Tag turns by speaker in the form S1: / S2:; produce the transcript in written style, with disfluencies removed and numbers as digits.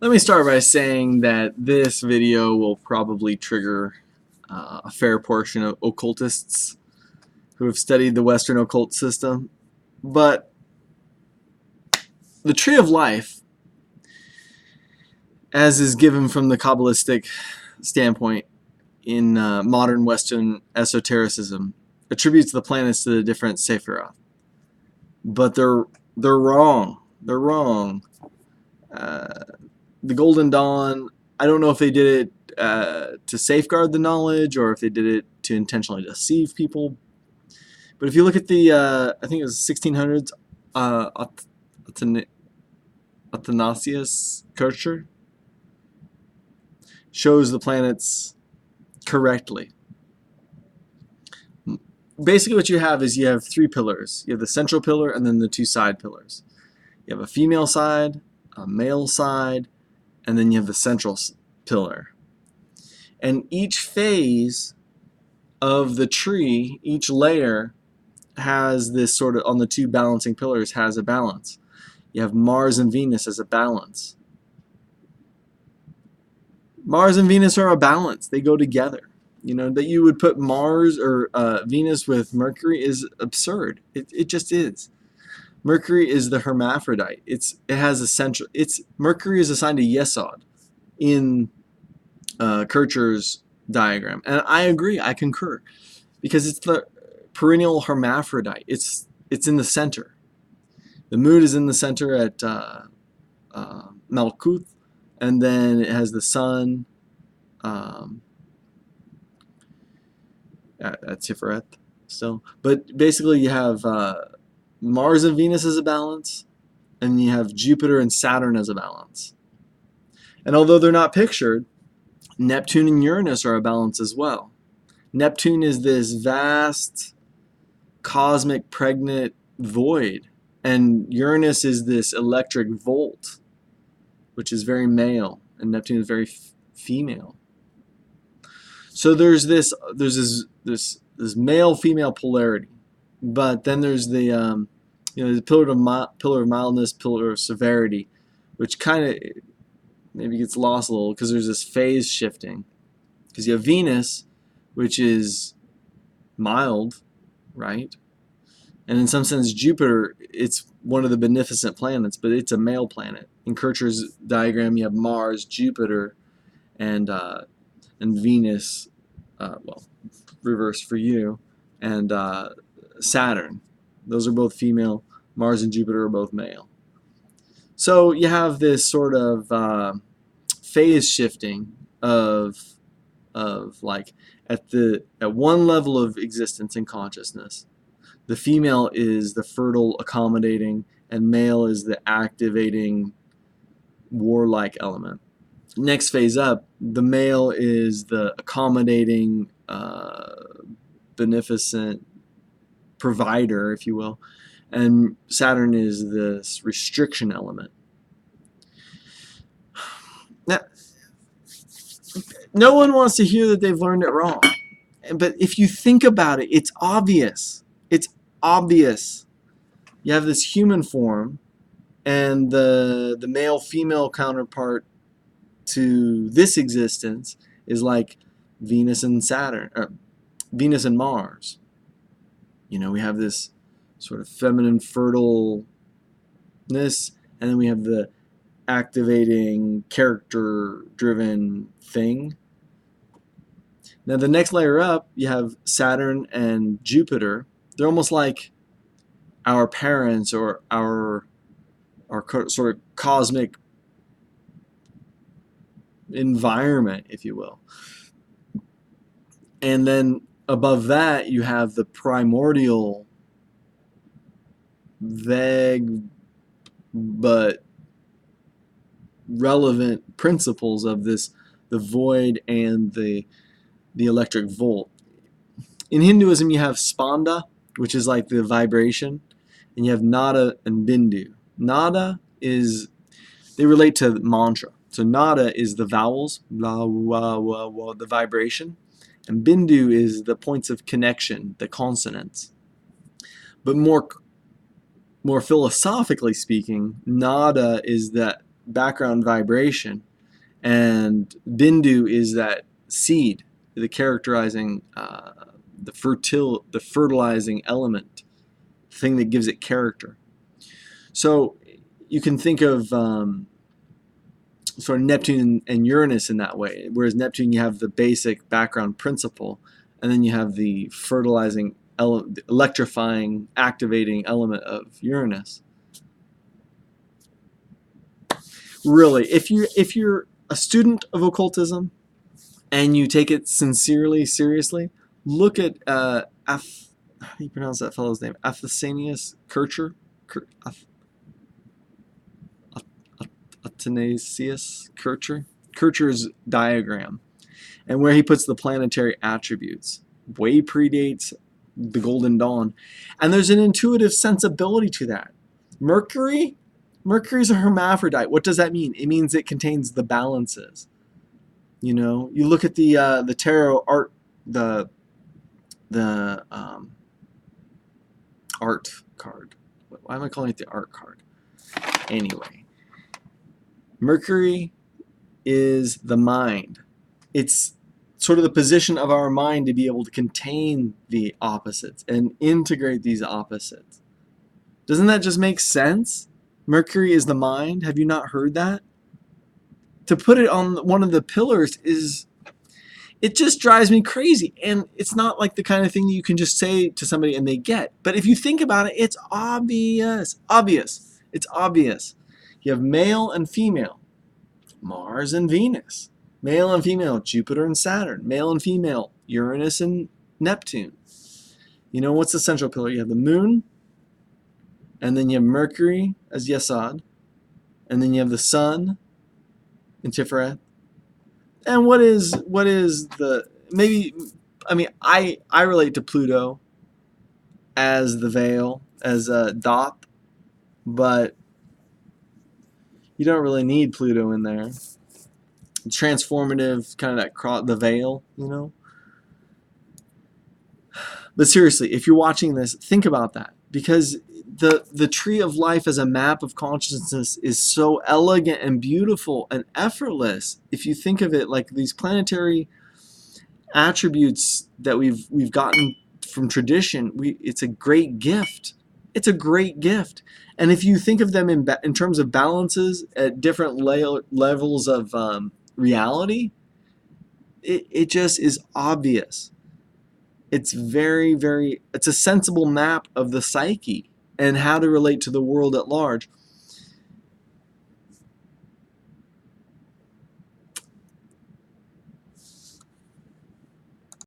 S1: Let me start by saying that this video will probably trigger a fair portion of occultists who have studied the Western occult system. But the Tree of Life, as is given from the Kabbalistic standpoint in modern Western esotericism, attributes the planets to the different Sephiroth. But they're wrong. They're wrong. The Golden Dawn, I don't know if they did it to safeguard the knowledge or if they did it to intentionally deceive people. But if you look at the, I think it was 1600s, Athanasius Kircher shows the planets correctly. Basically what you have is you have three pillars. You have the central pillar and then the two side pillars. You have a female side, a male side, and then you have the central pillar. And each phase of the tree, each layer, has this sort of, on the two balancing pillars, has a balance. You have Mars and Venus as a balance. Mars and Venus are a balance. They go together. You know, that you would put Mars or Venus with Mercury is absurd. It just is. Mercury is the hermaphrodite. It has a central. Mercury is assigned to Yesod in Kircher's diagram, and I agree. I concur, because it's the perennial hermaphrodite. It's in the center. The moon is in the center at Malkuth, and then it has the sun at Tiferet still. But basically, you have Mars and Venus as a balance, and you have Jupiter and Saturn as a balance. And although they're not pictured, Neptune and Uranus are a balance as well. Neptune is this vast cosmic pregnant void, and Uranus is this electric volt, which is very male, and Neptune is very female. So there's this male female polarity, but then there's the the pillar of mildness, pillar of severity, which kind of maybe gets lost a little because there's this phase shifting. Because you have Venus, which is mild, right? And in some sense, Jupiter, it's one of the beneficent planets, but it's a male planet. In Kircher's diagram, you have Mars, Jupiter, and Venus, well, reverse for you, and Saturn. Those are both female. Mars and Jupiter are both male. So you have this sort of phase shifting of like at one level of existence and consciousness. The female is the fertile, accommodating, and male is the activating, warlike element. Next phase up, the male is the accommodating, beneficent provider, if you will, and Saturn is this restriction element. Now, no one wants to hear that they've learned it wrong, but if you think about it, it's obvious. It's obvious. You have this human form, and the male-female counterpart to this existence is like Venus and Saturn, or Venus and Mars. You know, we have this sort of feminine fertileness, and then we have the activating, character-driven thing. Now the next layer up, you have Saturn and Jupiter. They're almost like our parents, or our sort of cosmic environment, if you will. And then above that, you have the primordial, vague but relevant principles of this, the void and the electric volt. In Hinduism, you have Spanda, which is like the vibration, and you have Nada and Bindu. Nada is, they relate to mantra. So Nada is the vowels, la, wa, wa, wa, the vibration, and Bindu is the points of connection, the consonants. But more philosophically speaking, Nada is that background vibration, and Bindu is that seed, the characterizing, the fertilizing element, thing that gives it character. So you can think of sort of Neptune and Uranus in that way. Whereas Neptune, you have the basic background principle, and then you have the fertilizing, electrifying, activating element of Uranus. Really, if you're a student of occultism and you take it sincerely, seriously, look at how do you pronounce that fellow's name? Athanasius Kircher. Athanasius Kircher. Kircher's diagram, and where he puts the planetary attributes. Way predates the Golden Dawn. And there's an intuitive sensibility to that. Mercury's a hermaphrodite. What does that mean? It means it contains the balances. You know, you look at the tarot art, the art card. Why am I calling it the art card? Anyway, Mercury is the mind. It's sort of the position of our mind to be able to contain the opposites and integrate these opposites. Doesn't that just make sense? Mercury is the mind. Have you not heard that? To put it on one of the pillars it just drives me crazy. And it's not like the kind of thing that you can just say to somebody and they get. But if you think about it, it's obvious. It's obvious. You have male and female, Mars and Venus. Male and female, Jupiter and Saturn. Male and female, Uranus and Neptune. You know, what's the central pillar? You have the moon, and then you have Mercury as Yesod, and then you have the sun in Tiferet. And what is the, maybe, I mean, I relate to Pluto as the veil, as a Thoth, but you don't really need Pluto in there. Transformative, kind of that the veil, you know. But seriously, if you're watching this, think about that, because the tree of life as a map of consciousness is so elegant and beautiful and effortless. If you think of it like these planetary attributes that we've gotten from tradition, it's a great gift. It's a great gift. And if you think of them in terms of balances at different levels of reality, it just is obvious. It's it's a sensible map of the psyche and how to relate to the world at large.